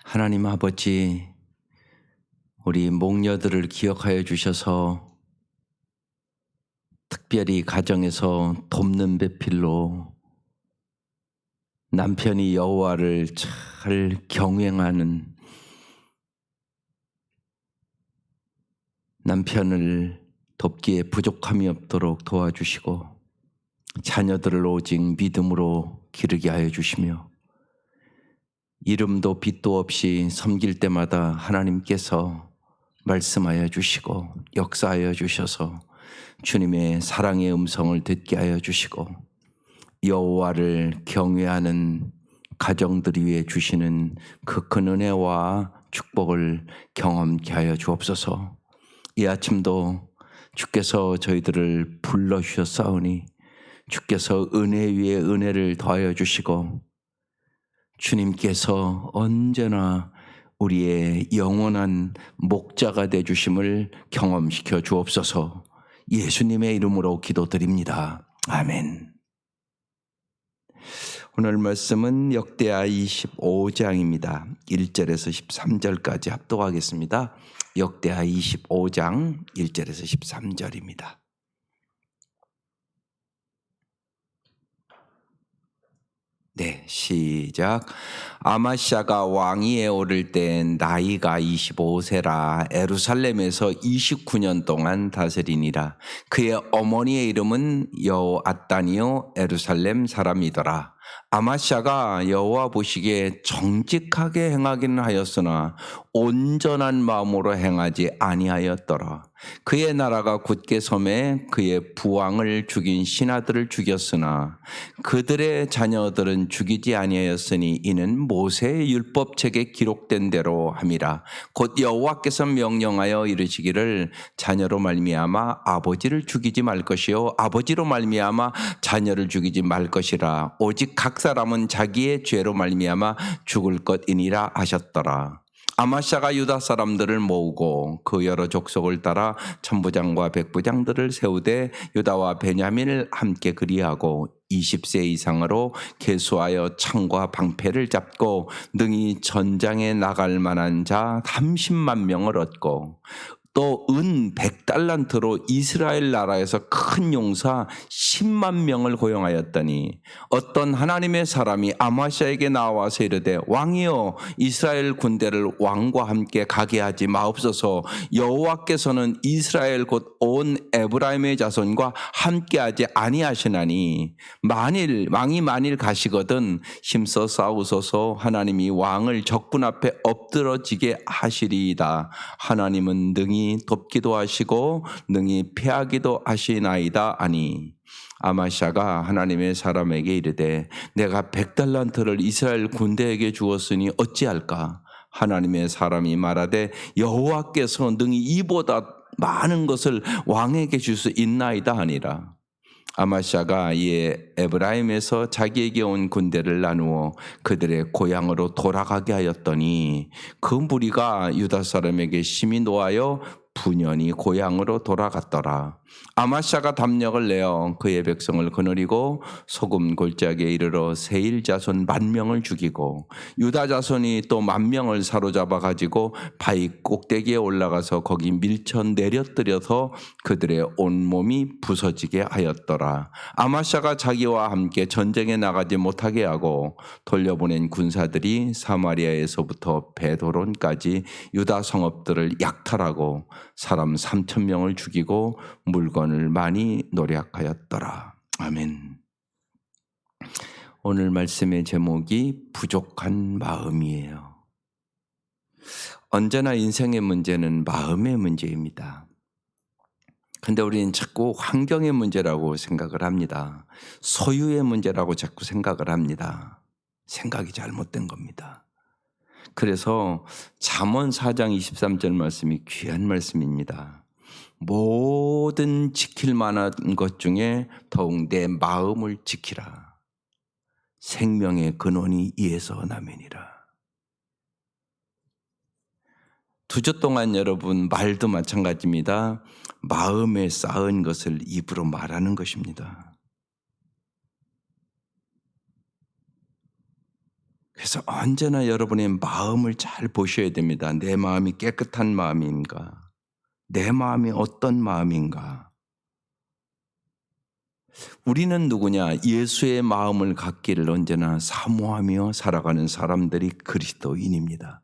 하나님 아버지, 우리 목녀들을 기억하여 주셔서 특별히 가정에서 돕는 배필로 남편이 여호와를 잘 경외하는 남편을 돕기에 부족함이 없도록 도와주시고 자녀들을 오직 믿음으로 기르게 하여 주시며 이름도 빛도 없이 섬길 때마다 하나님께서 말씀하여 주시고 역사하여 주셔서 주님의 사랑의 음성을 듣게 하여 주시고 여호와를 경외하는 가정들 위해 주시는 그 큰 은혜와 축복을 경험케 하여 주옵소서. 이 아침도 주께서 저희들을 불러주셨사오니 주께서 은혜 위에 은혜를 더하여 주시고 주님께서 언제나 우리의 영원한 목자가 되어주심을 경험시켜 주옵소서. 예수님의 이름으로 기도드립니다. 아멘. 오늘 말씀은 역대하 25장입니다. 1절에서 13절까지 합독하겠습니다. 역대하 25장 1절에서 13절입니다. 네, 시작. 아마시아가 왕위에 오를 때 나이가 25세라 예루살렘에서 29년 동안 다스리니라. 그의 어머니의 이름은 여호앗단이요 예루살렘 사람이더라. 아마시아가 여호와 보시기에 정직하게 행하기는 하였으나 온전한 마음으로 행하지 아니하였더라. 그의 나라가 굳게 섬에 그의 부왕을 죽인 신하들을 죽였으나 그들의 자녀들은 죽이지 아니하였으니 이는 모세의 율법책에 기록된 대로 함이라. 곧 여호와께서 명령하여 이르시기를 자녀로 말미암아 아버지를 죽이지 말 것이요 아버지로 말미암아 자녀를 죽이지 말 것이라. 오직 각 사람은 자기의 죄로 말미암아 죽을 것이니라 하셨더라. 아마시아가 유다 사람들을 모으고 그 여러 족속을 따라 천부장과 백부장들을 세우되 유다와 베냐민을 함께 그리하고 20세 이상으로 계수하여 창과 방패를 잡고 능히 전장에 나갈 만한 자 30만 명을 얻고 또 은 100달란트로 이스라엘 나라에서 큰 용사 10만 명을 고용하였더니 어떤 하나님의 사람이 아마시아에게 나와서 이르되 왕이여 이스라엘 군대를 왕과 함께 가게 하지 마옵소서. 여호와께서는 이스라엘 곧 온 에브라임의 자손과 함께하지 아니하시나니 왕이 만일 가시거든 힘써 싸우소서. 하나님이 왕을 적군 앞에 엎드러지게 하시리이다. 하나님은 능히 돕기도 하시고 능히 패하기도 하시나이다 하니 아마시아가 하나님의 사람에게 이르되 내가 100달란트를 이스라엘 군대에게 주었으니 어찌할까? 하나님의 사람이 말하되 여호와께서 능히 이보다 많은 것을 왕에게 줄 수 있나이다 하니라. 아마시아가 이에 에브라임에서 자기에게 온 군대를 나누어 그들의 고향으로 돌아가게 하였더니 그 무리가 유다 사람에게 심히 노하여 분연히 고향으로 돌아갔더라. 아마시아가 담력을 내어 그의 백성을 거느리고 소금 골짜기에 이르러 세일 자손 10,000명을 죽이고 유다 자손이 또 10,000명을 사로잡아 가지고 바위 꼭대기에 올라가서 거기 밀쳐 내려뜨려서 그들의 온몸이 부서지게 하였더라. 아마시아가 자기와 함께 전쟁에 나가지 못하게 하고 돌려보낸 군사들이 사마리아에서부터 베드론까지 유다 성읍들을 약탈하고 사람 3,000명을 죽이고 물건을 많이 노략하였더라. 아멘. 오늘 말씀의 제목이 부족한 마음이에요. 언제나 인생의 문제는 마음의 문제입니다. 그런데 우리는 자꾸 환경의 문제라고 생각을 합니다. 소유의 문제라고 자꾸 생각을 합니다. 생각이 잘못된 겁니다. 그래서 잠언 4장 23절 말씀이 귀한 말씀입니다. 모든 지킬 만한 것 중에 더욱 내 마음을 지키라. 생명의 근원이 이에서 나면이라. 두 주 동안 여러분 말도 마찬가지입니다. 마음에 쌓은 것을 입으로 말하는 것입니다. 그래서 언제나 여러분의 마음을 잘 보셔야 됩니다. 내 마음이 깨끗한 마음인가? 내 마음이 어떤 마음인가? 우리는 누구냐? 예수의 마음을 갖기를 언제나 사모하며 살아가는 사람들이 그리스도인입니다.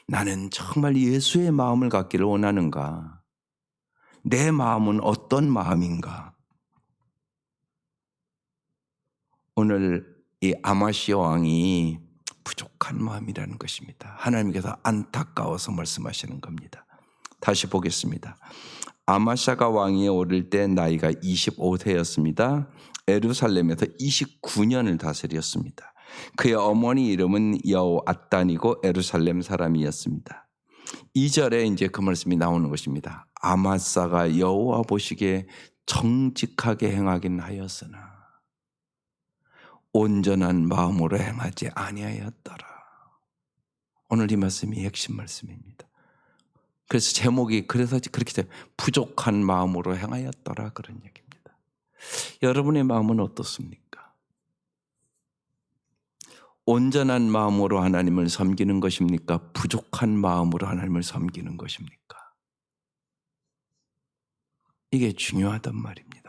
나는 정말 예수의 마음을 갖기를 원하는가? 내 마음은 어떤 마음인가? 오늘 이 아마시아 왕이 부족한 마음이라는 것입니다. 하나님께서 안타까워서 말씀하시는 겁니다. 다시 보겠습니다. 아마샤가 왕위에 오를 때 나이가 25세였습니다. 예루살렘에서 29년을 다스렸습니다. 그의 어머니 이름은 여호앗단이고 예루살렘 사람이었습니다. 2절에 이제 그 말씀이 나오는 것입니다. 아마사가 여호와 보시기에 정직하게 행하긴 하였으나 온전한 마음으로 행하지 아니하였더라. 오늘 이 말씀이 핵심 말씀입니다. 그래서 제목이 그래서 그렇게 돼요. 부족한 마음으로 행하였더라 그런 얘기입니다. 여러분의 마음은 어떻습니까? 온전한 마음으로 하나님을 섬기는 것입니까? 부족한 마음으로 하나님을 섬기는 것입니까? 이게 중요하단 말입니다.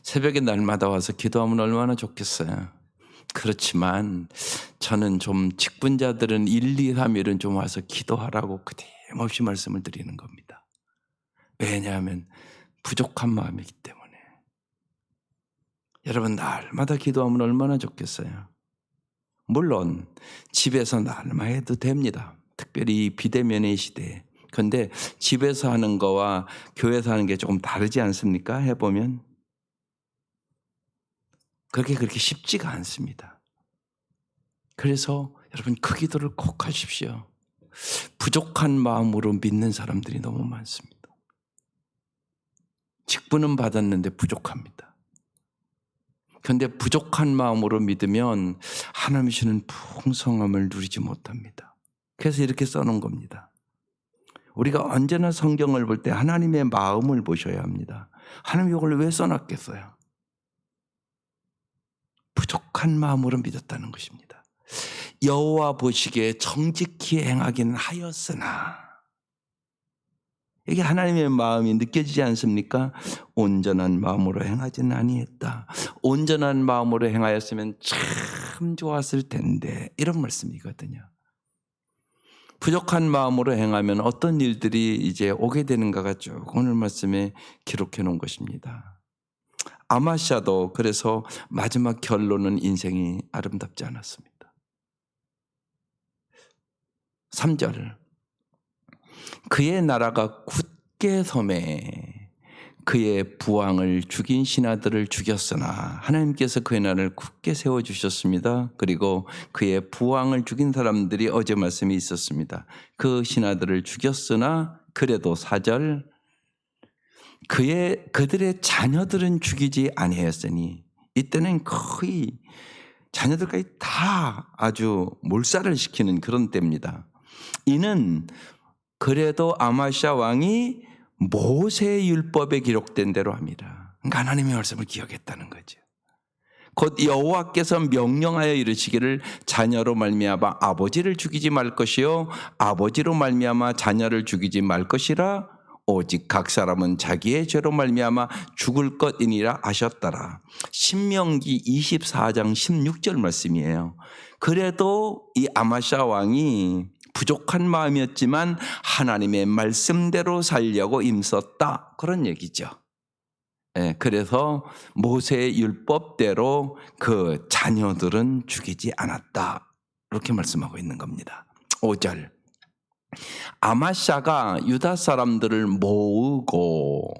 새벽에 날마다 와서 기도하면 얼마나 좋겠어요. 그렇지만 저는 좀 직분자들은 1, 2, 3일은 좀 와서 기도하라고 그대없이 말씀을 드리는 겁니다. 왜냐하면 부족한 마음이기 때문에. 여러분 날마다 기도하면 얼마나 좋겠어요. 물론 집에서 날마다 해도 됩니다. 특별히 비대면의 시대에. 그런데 집에서 하는 거와 교회에서 하는 게 조금 다르지 않습니까? 해보면. 그렇게 쉽지가 않습니다. 그래서 여러분 그 기도를 꼭 하십시오. 부족한 마음으로 믿는 사람들이 너무 많습니다. 직분은 받았는데 부족합니다. 그런데 부족한 마음으로 믿으면 하나님이 주는 풍성함을 누리지 못합니다. 그래서 이렇게 써놓은 겁니다. 우리가 언제나 성경을 볼 때 하나님의 마음을 보셔야 합니다. 하나님 이걸 왜 써놨겠어요? 부족한 마음으로 믿었다는 것입니다. 여호와 보시기에 정직히 행하긴 하였으나 이게 하나님의 마음이 느껴지지 않습니까? 온전한 마음으로 행하지는 아니했다. 온전한 마음으로 행하였으면 참 좋았을 텐데 이런 말씀이거든요. 부족한 마음으로 행하면 어떤 일들이 이제 오게 되는가가 쭉 오늘 말씀에 기록해 놓은 것입니다. 아마샤도 그래서 마지막 결론은 인생이 아름답지 않았습니다. 3절 그의 나라가 굳게 섬에 그의 부왕을 죽인 신하들을 죽였으나 하나님께서 그의 나라를 굳게 세워주셨습니다. 그리고 그의 부왕을 죽인 사람들이 어제 말씀이 있었습니다. 그 신하들을 죽였으나 그래도 4절 그들의 자녀들은 죽이지 아니하였으니 이때는 거의 자녀들까지 다 아주 몰살을 시키는 그런 때입니다. 이는 그래도 아마시아 왕이 모세의 율법에 기록된 대로 합니다. 그러니까 하나님의 말씀을 기억했다는 거죠. 곧 여호와께서 명령하여 이르시기를 자녀로 말미암아 아버지를 죽이지 말 것이요 아버지로 말미암아 자녀를 죽이지 말 것이라 오직 각 사람은 자기의 죄로 말미암아 죽을 것이니라 하셨더라. 신명기 24장 16절 말씀이에요. 그래도 이 아마시아 왕이 부족한 마음이었지만 하나님의 말씀대로 살려고 힘썼다. 그런 얘기죠. 그래서 모세의 율법대로 그 자녀들은 죽이지 않았다. 이렇게 말씀하고 있는 겁니다. 5절 아마샤가 유다 사람들을 모으고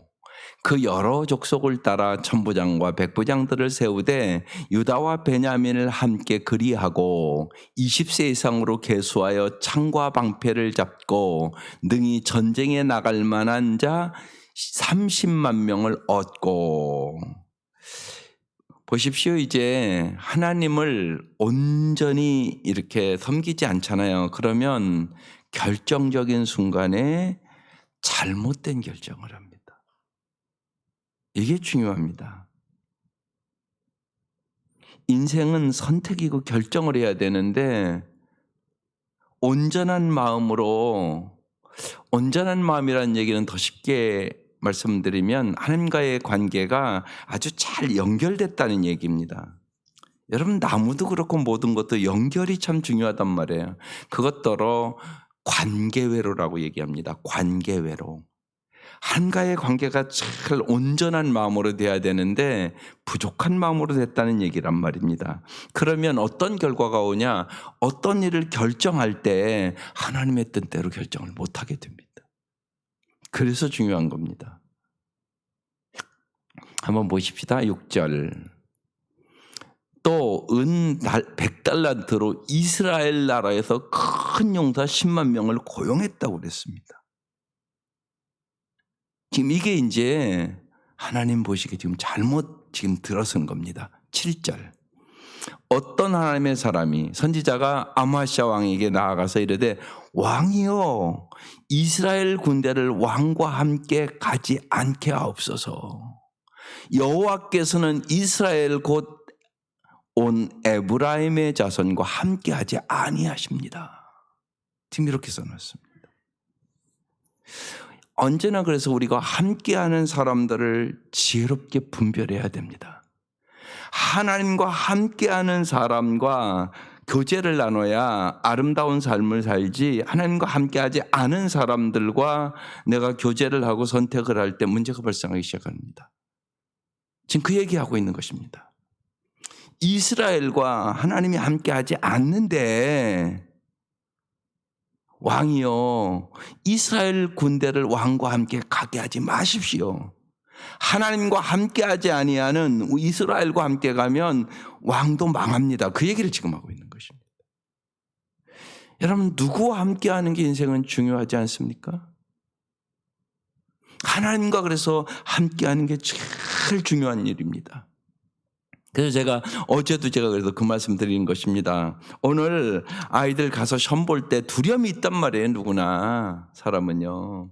그 여러 족속을 따라 천부장과 백부장들을 세우되 유다와 베냐민을 함께 그리하고 20세 이상으로 계수하여 창과 방패를 잡고 능히 전쟁에 나갈 만한 자 30만 명을 얻고 보십시오. 이제 하나님을 온전히 이렇게 섬기지 않잖아요. 그러면 결정적인 순간에 잘못된 결정을 합니다. 이게 중요합니다. 인생은 선택이고 결정을 해야 되는데 온전한 마음이라는 얘기는 더 쉽게 말씀드리면 하나님과의 관계가 아주 잘 연결됐다는 얘기입니다. 여러분, 나무도 그렇고 모든 것도 연결이 참 중요하단 말이에요. 그것더러 관계회로라고 얘기합니다. 관계회로. 하나님과의 관계가 잘 온전한 마음으로 돼야 되는데 부족한 마음으로 됐다는 얘기란 말입니다. 그러면 어떤 결과가 오냐? 어떤 일을 결정할 때 하나님의 뜻대로 결정을 못하게 됩니다. 그래서 중요한 겁니다. 한번 보십시다. 6절. 또 은 100달란트로 이스라엘 나라에서 큰 용사 10만 명을 고용했다고 그랬습니다. 지금 이게 이제 하나님 보시기에 지금 잘못 들어선 겁니다. 7절. 어떤 하나님의 사람이 선지자가 아마시아 왕에게 나아가서 이르되 왕이여 이스라엘 군대를 왕과 함께 가지 않게 하옵소서. 여호와께서는 이스라엘 곧 온 에브라임의 자손과 함께 하지 아니하십니다. 지금 이렇게 써놨습니다. 언제나 그래서 우리가 함께하는 사람들을 지혜롭게 분별해야 됩니다. 하나님과 함께하는 사람과 교제를 나눠야 아름다운 삶을 살지, 하나님과 함께하지 않은 사람들과 내가 교제를 하고 선택을 할 때 문제가 발생하기 시작합니다. 지금 그 얘기하고 있는 것입니다. 이스라엘과 하나님이 함께하지 않는데 왕이요 이스라엘 군대를 왕과 함께 가게 하지 마십시오. 하나님과 함께하지 아니하는 이스라엘과 함께 가면 왕도 망합니다. 그 얘기를 지금 하고 있는 것입니다. 여러분, 누구와 함께하는 게 인생은 중요하지 않습니까? 하나님과 그래서 함께하는 게 제일 중요한 일입니다. 그래서 어제도 그래서 그 말씀 드리는 것입니다. 오늘 아이들 가서 시험 볼 때 두려움이 있단 말이에요. 누구나 사람은요.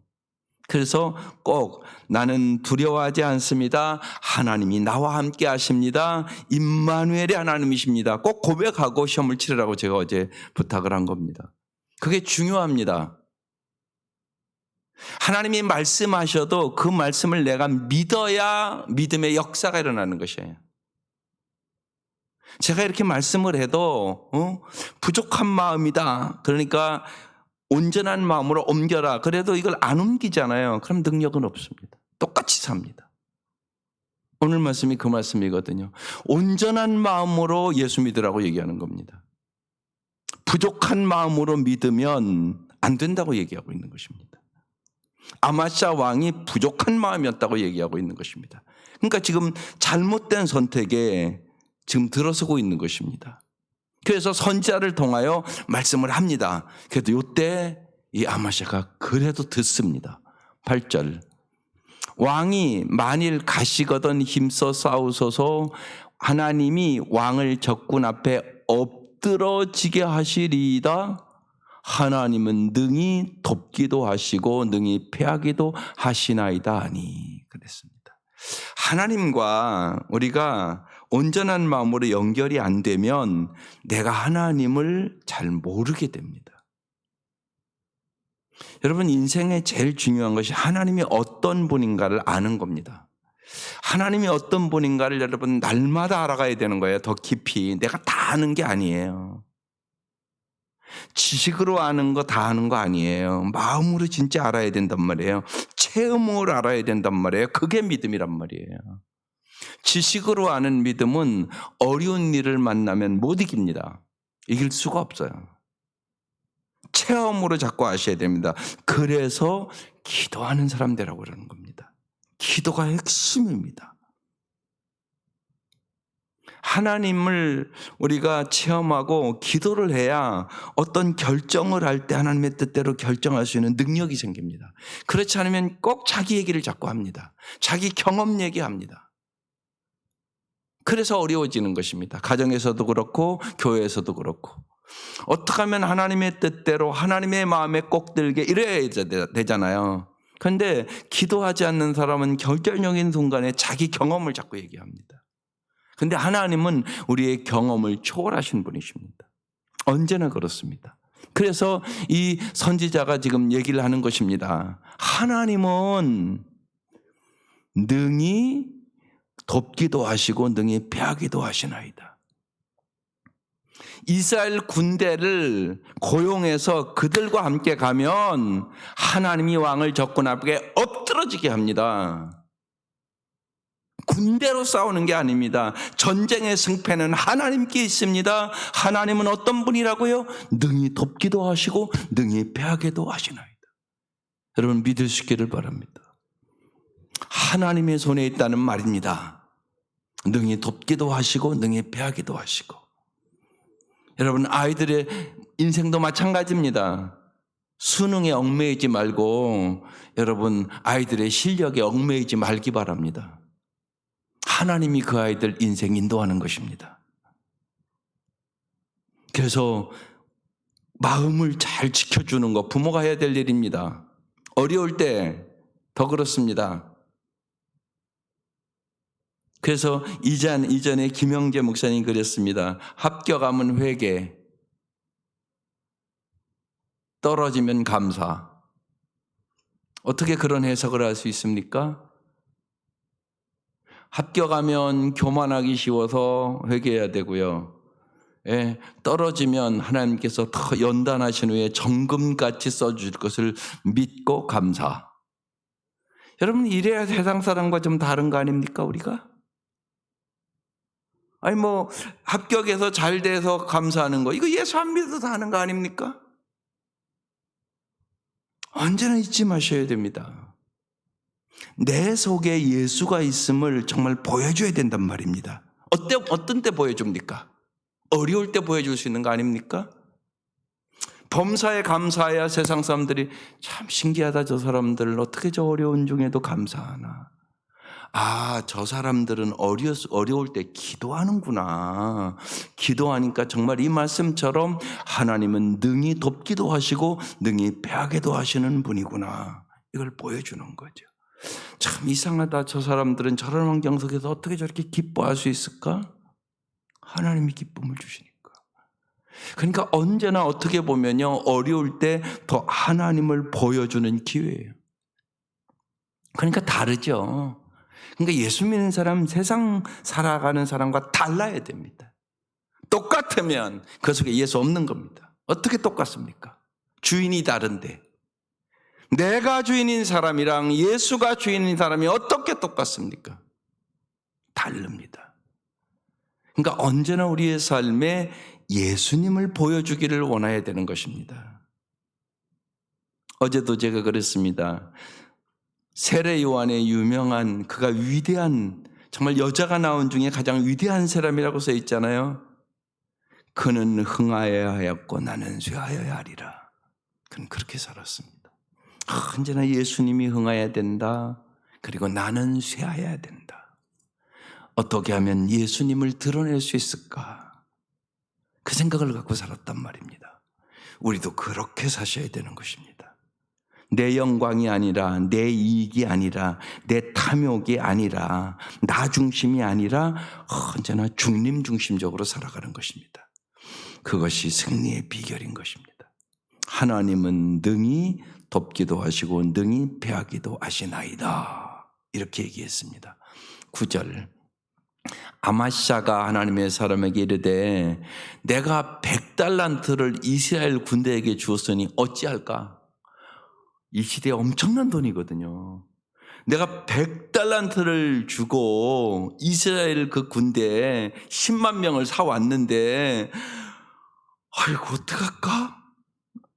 그래서 꼭 나는 두려워하지 않습니다. 하나님이 나와 함께 하십니다. 임마누엘의 하나님이십니다. 꼭 고백하고 시험을 치르라고 제가 어제 부탁을 한 겁니다. 그게 중요합니다. 하나님이 말씀하셔도 그 말씀을 내가 믿어야 믿음의 역사가 일어나는 것이에요. 제가 이렇게 말씀을 해도 부족한 마음이다. 그러니까 온전한 마음으로 옮겨라. 그래도 이걸 안 옮기잖아요. 그럼 능력은 없습니다. 똑같이 삽니다. 오늘 말씀이 그 말씀이거든요. 온전한 마음으로 예수 믿으라고 얘기하는 겁니다. 부족한 마음으로 믿으면 안 된다고 얘기하고 있는 것입니다. 아마시아 왕이 부족한 마음이었다고 얘기하고 있는 것입니다. 그러니까 지금 잘못된 선택에 지금 들어서고 있는 것입니다. 그래서 선지자를 통하여 말씀을 합니다. 그래도 이때 이 아마시아가 그래도 듣습니다. 8절. 왕이 만일 가시거든 힘써 싸우소서. 하나님이 왕을 적군 앞에 엎드러지게 하시리이다. 하나님은 능히 돕기도 하시고 능히 패하기도 하시나이다 하니 그랬습니다. 하나님과 우리가 온전한 마음으로 연결이 안 되면 내가 하나님을 잘 모르게 됩니다. 여러분, 인생에 제일 중요한 것이 하나님이 어떤 분인가를 아는 겁니다. 하나님이 어떤 분인가를 여러분 날마다 알아가야 되는 거예요. 더 깊이. 내가 다 아는 게 아니에요. 지식으로 아는 거 다 아는 거 아니에요. 마음으로 진짜 알아야 된단 말이에요. 체험으로 알아야 된단 말이에요. 그게 믿음이란 말이에요. 지식으로 아는 믿음은 어려운 일을 만나면 못 이깁니다. 이길 수가 없어요. 체험으로 자꾸 아셔야 됩니다. 그래서 기도하는 사람 되라고 그러는 겁니다. 기도가 핵심입니다. 하나님을 우리가 체험하고 기도를 해야 어떤 결정을 할 때 하나님의 뜻대로 결정할 수 있는 능력이 생깁니다. 그렇지 않으면 꼭 자기 얘기를 자꾸 합니다. 자기 경험 얘기합니다. 그래서 어려워지는 것입니다. 가정에서도 그렇고 교회에서도 그렇고. 어떻게 하면 하나님의 뜻대로 하나님의 마음에 꼭 들게 이래야 되잖아요. 그런데 기도하지 않는 사람은 결정적인 순간에 자기 경험을 자꾸 얘기합니다. 근데 하나님은 우리의 경험을 초월하신 분이십니다. 언제나 그렇습니다. 그래서 이 선지자가 지금 얘기를 하는 것입니다. 하나님은 능히 돕기도 하시고 능히 패하기도 하시나이다. 이스라엘 군대를 고용해서 그들과 함께 가면 하나님이 왕을 적군 앞에 엎드러지게 합니다. 군대로 싸우는 게 아닙니다. 전쟁의 승패는 하나님께 있습니다. 하나님은 어떤 분이라고요? 능히 돕기도 하시고 능히 패하게도 하시나이다. 여러분 믿을 수 있기를 바랍니다. 하나님의 손에 있다는 말입니다. 능히 돕기도 하시고 능히 패하기도 하시고. 여러분 아이들의 인생도 마찬가지입니다. 수능에 얽매이지 말고 여러분 아이들의 실력에 얽매이지 말기 바랍니다. 하나님이 그 아이들 인생 인도하는 것입니다. 그래서 마음을 잘 지켜주는 것 부모가 해야 될 일입니다. 어려울 때 더 그렇습니다. 그래서 이전에 김영재 목사님 그랬습니다. 합격하면 회개, 떨어지면 감사. 어떻게 그런 해석을 할 수 있습니까? 합격하면 교만하기 쉬워서 회개해야 되고요. 예, 떨어지면 하나님께서 더 연단하신 후에 정금같이 써줄 것을 믿고 감사. 여러분 이래야 세상 사람과 좀 다른 거 아닙니까 우리가? 아니 합격해서 잘 돼서 감사하는 거 이거 예수 안 믿어도 다 하는 거 아닙니까? 언제나 잊지 마셔야 됩니다. 내 속에 예수가 있음을 정말 보여줘야 된단 말입니다. 어떤 때 보여줍니까? 어려울 때 보여줄 수 있는 거 아닙니까? 범사에 감사해야 세상 사람들이 참 신기하다 저 사람들 어떻게 저 어려운 중에도 감사하나. 아, 저 사람들은 어려울 때 기도하는구나. 기도하니까 정말 이 말씀처럼 하나님은 능히 돕기도 하시고 능히 패하게도 하시는 분이구나. 이걸 보여주는 거죠. 참 이상하다. 저 사람들은 저런 환경 속에서 어떻게 저렇게 기뻐할 수 있을까? 하나님이 기쁨을 주시니까. 그러니까 언제나 어떻게 보면요, 어려울 때 더 하나님을 보여주는 기회예요. 그러니까 다르죠. 그러니까 예수 믿는 사람 세상 살아가는 사람과 달라야 됩니다. 똑같으면 그 속에 예수 없는 겁니다. 어떻게 똑같습니까? 주인이 다른데. 내가 주인인 사람이랑 예수가 주인인 사람이 어떻게 똑같습니까? 다릅니다. 그러니까 언제나 우리의 삶에 예수님을 보여주기를 원해야 되는 것입니다. 어제도 제가 그랬습니다. 세례 요한의 유명한 그가 위대한 정말 여자가 나온 중에 가장 위대한 사람이라고 써 있잖아요. 그는 흥하여야 하였고 나는 쇠하여야 하리라. 그는 그렇게 살았습니다. 언제나 예수님이 흥하여야 된다. 그리고 나는 쇠하여야 된다. 어떻게 하면 예수님을 드러낼 수 있을까? 그 생각을 갖고 살았단 말입니다. 우리도 그렇게 사셔야 되는 것입니다. 내 영광이 아니라 내 이익이 아니라 내 탐욕이 아니라 나 중심이 아니라 언제나 주님 중심적으로 살아가는 것입니다. 그것이 승리의 비결인 것입니다. 하나님은 능히 돕기도 하시고 능히 패하기도 하시나이다. 이렇게 얘기했습니다. 9절 아마샤가 하나님의 사람에게 이르되 내가 100달란트를 이스라엘 군대에게 주었으니 어찌할까? 이 시대에 엄청난 돈이거든요. 내가 100달란트를 주고 이스라엘 그 군대에 10만 명을 사왔는데 아이고 어떡할까?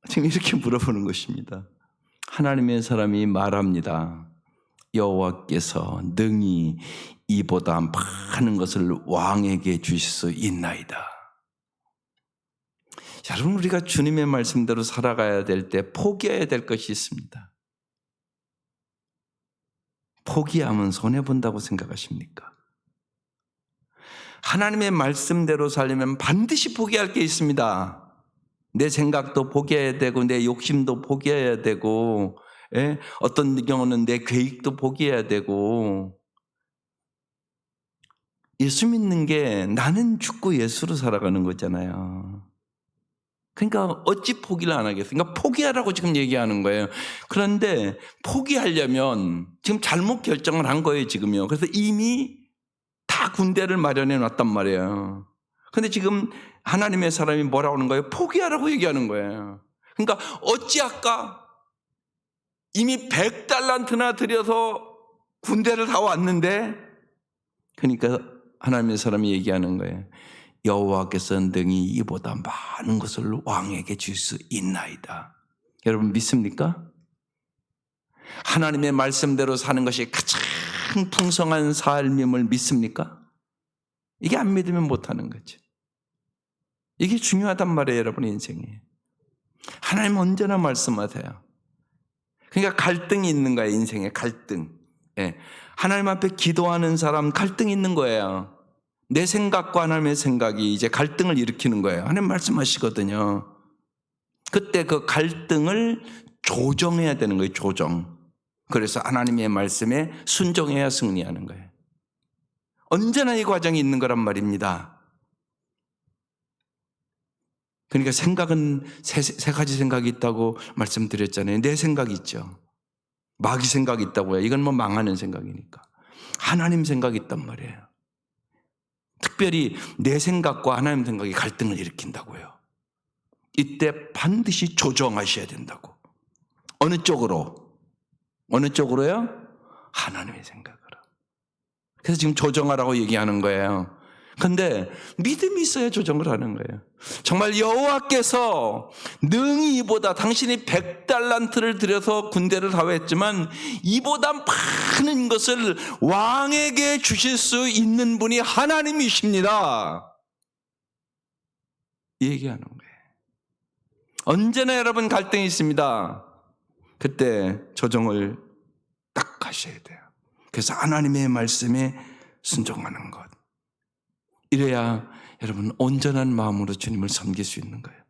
지금 이렇게 물어보는 것입니다. 하나님의 사람이 말합니다. 여호와께서 능히 이보다 많은 것을 왕에게 주실 수 있나이다. 여러분 우리가 주님의 말씀대로 살아가야 될 때 포기해야 될 것이 있습니다. 포기하면 손해본다고 생각하십니까? 하나님의 말씀대로 살려면 반드시 포기할 게 있습니다. 내 생각도 포기해야 되고 내 욕심도 포기해야 되고 어떤 경우는 내 계획도 포기해야 되고 예수 믿는 게 나는 죽고 예수로 살아가는 거잖아요. 그러니까 어찌 포기를 안 하겠어요? 그러니까 포기하라고 지금 얘기하는 거예요. 그런데 포기하려면 지금 잘못 결정을 한 거예요, 지금요. 그래서 이미 다 군대를 마련해 놨단 말이에요. 그런데 지금 하나님의 사람이 뭐라고 하는 거예요? 포기하라고 얘기하는 거예요. 그러니까 어찌할까? 이미 100달란트나 들여서 군대를 다 왔는데, 그러니까 하나님의 사람이 얘기하는 거예요. 여호와께서 능히 이보다 많은 것을 왕에게 줄 수 있나이다. 여러분 믿습니까? 하나님의 말씀대로 사는 것이 가장 풍성한 삶임을 믿습니까? 이게 안 믿으면 못하는 거죠. 이게 중요하단 말이에요, 여러분의 인생에. 하나님 언제나 말씀하세요. 그러니까 갈등이 있는 거예요, 인생에 갈등. 예. 하나님 앞에 기도하는 사람 갈등이 있는 거예요. 내 생각과 하나님의 생각이 이제 갈등을 일으키는 거예요. 하나님 말씀하시거든요. 그때 그 갈등을 조정해야 되는 거예요, 조정. 그래서 하나님의 말씀에 순종해야 승리하는 거예요. 언제나 이 과정이 있는 거란 말입니다. 그러니까 생각은 세 가지 생각이 있다고 말씀드렸잖아요. 내 생각이 있죠. 마귀 생각이 있다고요. 이건 뭐 망하는 생각이니까. 하나님 생각이 있단 말이에요. 특별히 내 생각과 하나님 생각이 갈등을 일으킨다고요. 이때 반드시 조정하셔야 된다고. 어느 쪽으로? 어느 쪽으로요? 하나님의 생각으로. 그래서 지금 조정하라고 얘기하는 거예요. 그런데 믿음이 있어야 조정을 하는 거예요. 정말 여호와께서 능히 이보다, 당신이 100달란트를 들여서 군대를 사회했지만 이보다 많은 것을 왕에게 주실 수 있는 분이 하나님이십니다. 이 얘기하는 거예요. 언제나 여러분 갈등이 있습니다. 그때 조정을 딱 하셔야 돼요. 그래서 하나님의 말씀에 순종하는 것. 이래야 여러분 온전한 마음으로 주님을 섬길 수 있는 거예요.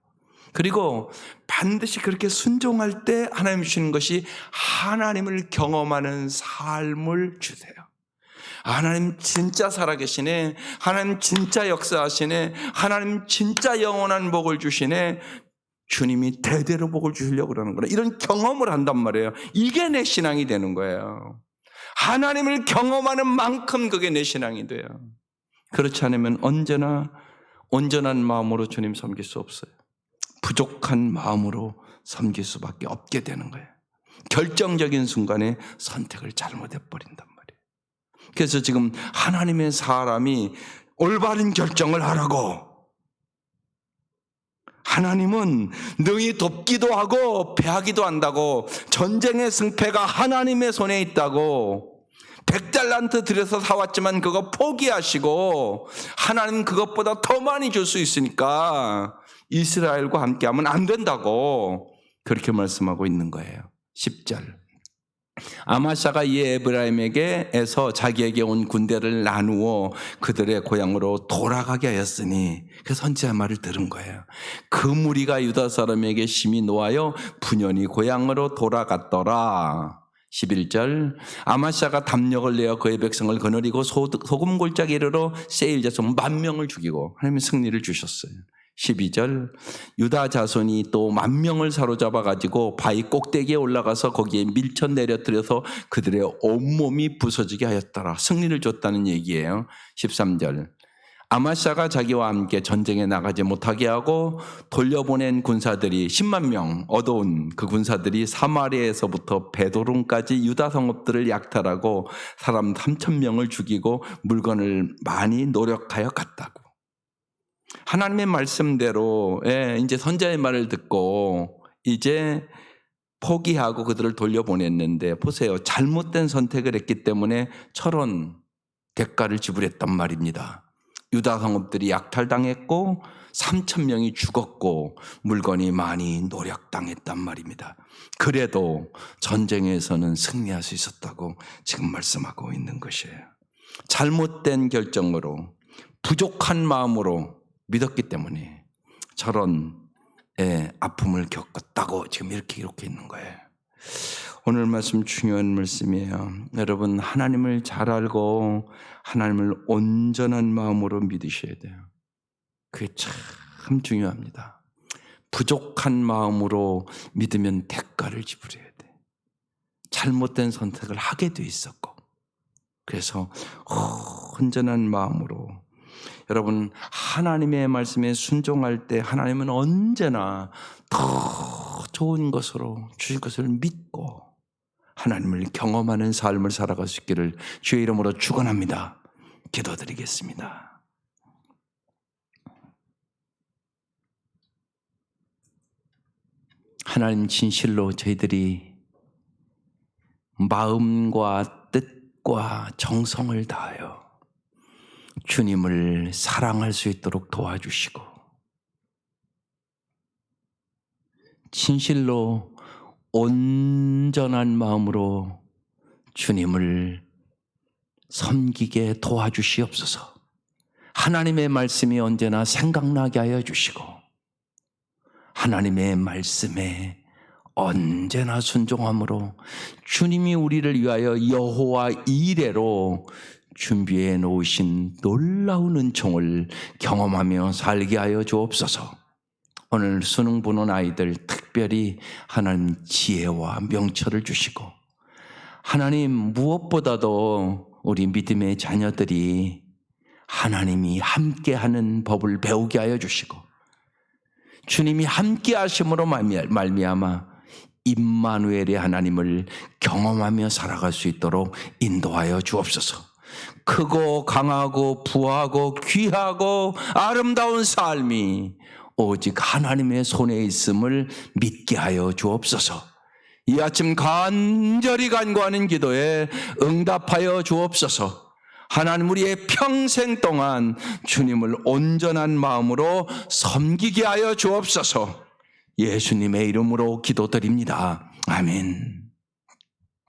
그리고 반드시 그렇게 순종할 때 하나님 주시는 것이 하나님을 경험하는 삶을 주세요. 하나님 진짜 살아계시네, 하나님 진짜 역사하시네, 하나님 진짜 영원한 복을 주시네, 주님이 대대로 복을 주시려고 그러는구나, 이런 경험을 한단 말이에요. 이게 내 신앙이 되는 거예요. 하나님을 경험하는 만큼 그게 내 신앙이 돼요. 그렇지 않으면 언제나 온전한 마음으로 주님 섬길 수 없어요. 부족한 마음으로 섬길 수밖에 없게 되는 거예요. 결정적인 순간에 선택을 잘못해버린단 말이에요. 그래서 지금 하나님의 사람이 올바른 결정을 하라고, 하나님은 능히 돕기도 하고 패하기도 한다고, 전쟁의 승패가 하나님의 손에 있다고, 100달란트 들여서 사왔지만 그거 포기하시고 하나님 그것보다 더 많이 줄 수 있으니까 이스라엘과 함께하면 안 된다고 그렇게 말씀하고 있는 거예요. 10절. 아마샤가 이 에브라임에게에서 자기에게 온 군대를 나누어 그들의 고향으로 돌아가게 하였으니, 그 선지자 말을 들은 거예요. 그 무리가 유다 사람에게 심히 노하여 분연히 고향으로 돌아갔더라. 11절. 아마샤가 담력을 내어 그의 백성을 거느리고 소금 골짜기 이르러 세일 자손 10,000명을 죽이고 하나님이 승리를 주셨어요. 12절. 유다 자손이 또 10,000명을 사로잡아 가지고 바위 꼭대기에 올라가서 거기에 밀쳐 내려뜨려서 그들의 온몸이 부서지게 하였더라. 승리를 줬다는 얘기예요. 13절. 아마샤가 자기와 함께 전쟁에 나가지 못하게 하고 돌려보낸 군사들이 10만 명 얻어온 그 군사들이 사마리아에서부터 베도론까지 유다 성읍들을 약탈하고 사람 3,000명을 죽이고 물건을 많이 노력하여 갔다고. 하나님의 말씀대로 이제 선자의 말을 듣고 이제 포기하고 그들을 돌려보냈는데, 보세요. 잘못된 선택을 했기 때문에 철원 대가를 지불했단 말입니다. 유다 성읍들이 약탈당했고 3,000명이 죽었고 물건이 많이 노력당했단 말입니다. 그래도 전쟁에서는 승리할 수 있었다고 지금 말씀하고 있는 것이에요. 잘못된 결정으로 부족한 마음으로 믿었기 때문에 저런 아픔을 겪었다고 지금 이렇게 있는 거예요. 오늘 말씀 중요한 말씀이에요. 여러분, 하나님을 잘 알고 하나님을 온전한 마음으로 믿으셔야 돼요. 그게 참 중요합니다. 부족한 마음으로 믿으면 대가를 지불해야 돼. 잘못된 선택을 하게 돼 있었고, 그래서 온전한 마음으로 여러분, 하나님의 말씀에 순종할 때 하나님은 언제나 더 좋은 것으로 주신 것을 믿고 하나님을 경험하는 삶을 살아갈 수 있기를 주의 이름으로 축원합니다. 기도드리겠습니다. 하나님, 진실로 저희들이 마음과 뜻과 정성을 다하여 주님을 사랑할 수 있도록 도와주시고, 진실로 온전한 마음으로 주님을 섬기게 도와주시옵소서. 하나님의 말씀이 언제나 생각나게 하여 주시고, 하나님의 말씀에 언제나 순종함으로 주님이 우리를 위하여 여호와 이레로 준비해 놓으신 놀라운 은총을 경험하며 살게 하여 주옵소서. 오늘 수능 보는 아이들 특별히 하나님 지혜와 명철을 주시고, 하나님 무엇보다도 우리 믿음의 자녀들이 하나님이 함께하는 법을 배우게 하여 주시고, 주님이 함께 하심으로 말미암아 임마누엘의 하나님을 경험하며 살아갈 수 있도록 인도하여 주옵소서. 크고 강하고 부하고 귀하고 아름다운 삶이 오직 하나님의 손에 있음을 믿게 하여 주옵소서. 이 아침 간절히 간구하는 기도에 응답하여 주옵소서. 하나님, 우리의 평생 동안 주님을 온전한 마음으로 섬기게 하여 주옵소서. 예수님의 이름으로 기도드립니다. 아멘.